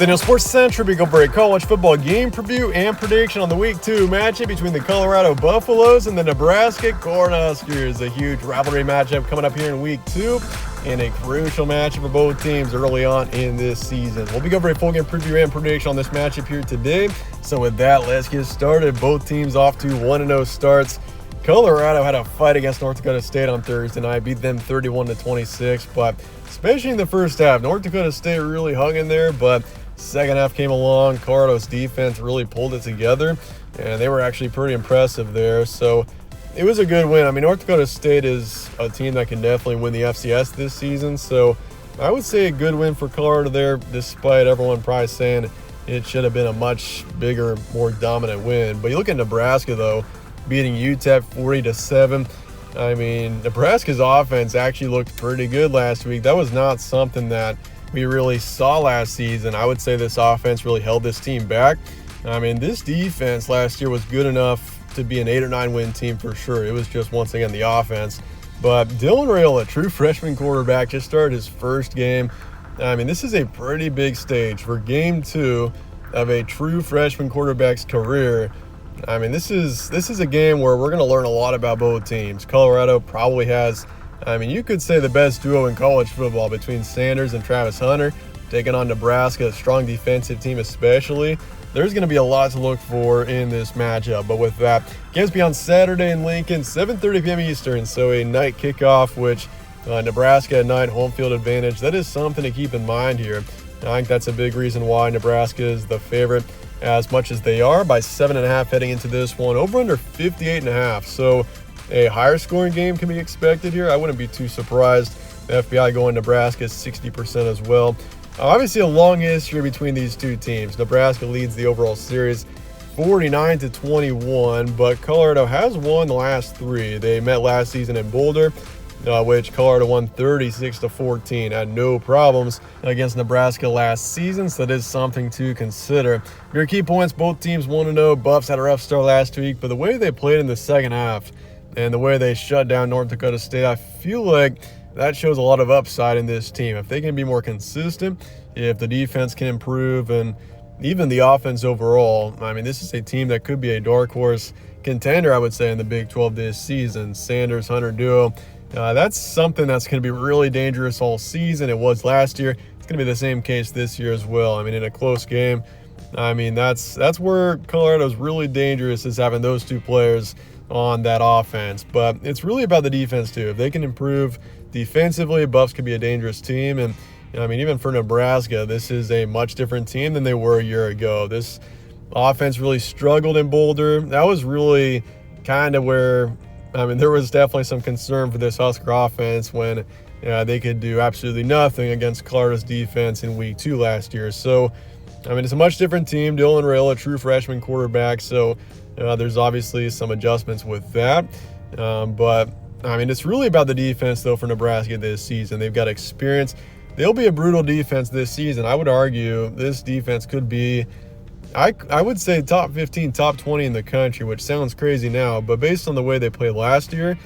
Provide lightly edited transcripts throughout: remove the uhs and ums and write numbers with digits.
Then Sports Central, we go for a college football game preview and prediction on the Week 2 matchup between the Colorado Buffaloes and the Nebraska Cornhuskers. A huge rivalry matchup coming up here in Week 2 and a crucial matchup for both teams early on in this season. We'll be going for a full game preview and prediction on this matchup here today. So with that, let's get started. Both teams off to 1-0 starts. Colorado had a fight against North Dakota State on Thursday night, beat them 31-26, but especially in the first half, North Dakota State really hung in there, but second half came along. Colorado's defense really pulled it together, and they were actually pretty impressive there. So it was a good win. I mean, North Dakota State is a team that can definitely win the FCS this season. So I would say a good win for Colorado there, despite everyone probably saying it should have been a much bigger, more dominant win. But you look at Nebraska, though, beating UTEP 40-7. I mean, Nebraska's offense actually looked pretty good last week. That was not something that we really saw last season. I would say this offense really held this team back. I mean, this defense last year was good enough to be an 8 or 9 win team for sure. It was just, once again, the offense. But Dylan Rail, a true freshman quarterback, just started his first game. I mean, this is a pretty big stage for game 2 of a true freshman quarterback's career. I mean, this is a game where we're going to learn a lot about both teams. Colorado probably has, I mean, you could say the best duo in college football between Sanders and Travis Hunter, taking on Nebraska, a strong defensive team especially. There's going to be a lot to look for in this matchup. But with that, games be on Saturday in Lincoln, 7:30 p.m. Eastern, so a night kickoff, which Nebraska at night, home field advantage. That is something to keep in mind here. I think that's a big reason why Nebraska is the favorite as much as they are, by 7.5 heading into this one. Over under 58.5. So a higher scoring game can be expected here. I wouldn't be too surprised. The FBI going Nebraska 60% as well. Obviously a long history between these two teams. Nebraska leads the overall series 49-21, but Colorado has won the last 3. They met last season in Boulder, which Colorado won 36-14. Had no problems against Nebraska last season, so that is something to consider. Your key points, both teams 1-0. Buffs had a rough start last week, but the way they played in the second half and the way they shut down North Dakota State, I feel like that shows a lot of upside in this team. If they can be more consistent, if the defense can improve, and even the offense overall, I mean, this is a team that could be a dark horse contender, I would say, in the Big 12 this season. Sanders-Hunter duo, that's something that's going to be really dangerous all season. It was last year. It's going to be the same case this year as well. I mean, in a close game, I mean, that's where Colorado's really dangerous, is having those two players on that offense. But it's really about the defense too. If they can improve defensively, Buffs could be a dangerous team. And I mean, even for Nebraska, this is a much different team than they were a year ago. This offense really struggled in Boulder. That was really kind of where, I mean, there was definitely some concern for this Husker offense when they could do absolutely nothing against Colorado's defense in Week 2 last year. So, I mean, it's a much different team. Dylan Rail, a true freshman quarterback. So there's obviously some adjustments with that. But, I mean, it's really about the defense, though, for Nebraska this season. They've got experience. They'll be a brutal defense this season. I would argue this defense could be, I would say, top 15, top 20 in the country, which sounds crazy now. But based on the way they played last year,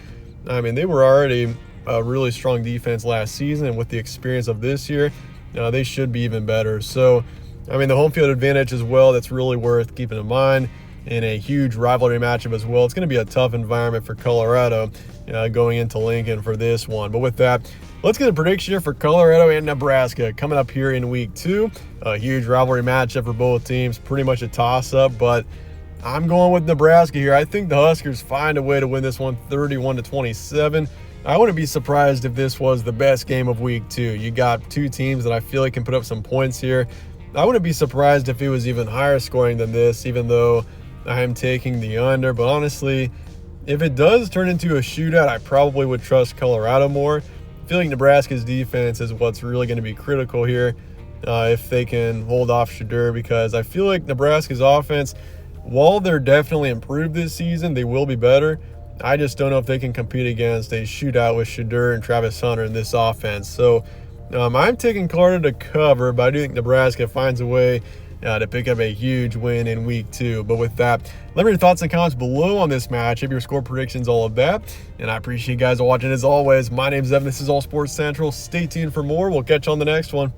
I mean, they were already a really strong defense last season. And with the experience of this year, they should be even better. So, I mean, the home field advantage as well, that's really worth keeping in mind in a huge rivalry matchup as well. It's going to be a tough environment for Colorado going into Lincoln for this one. But with that, let's get a prediction here for Colorado and Nebraska coming up here in Week 2. A huge rivalry matchup for both teams, pretty much a toss-up, but I'm going with Nebraska here. I think the Huskers find a way to win this one 31-27. I wouldn't be surprised if this was the best game of Week 2. You got two teams that I feel like can put up some points here. I wouldn't be surprised if it was even higher scoring than this, even though I am taking the under. But honestly, if it does turn into a shootout, I probably would trust Colorado more. I feel like Nebraska's defense is what's really going to be critical here if they can hold off Shadur, because I feel like Nebraska's offense, while they're definitely improved this season, they will be better. I just don't know if they can compete against a shootout with Shadur and Travis Hunter in this offense. So I'm taking Colorado to cover, but I do think Nebraska finds a way to pick up a huge win in Week 2. But with that, let me know your thoughts and comments below on this matchup, your score predictions, all of that. And I appreciate you guys watching as always. My name's Evan. This is All Sports Central. Stay tuned for more. We'll catch you on the next one.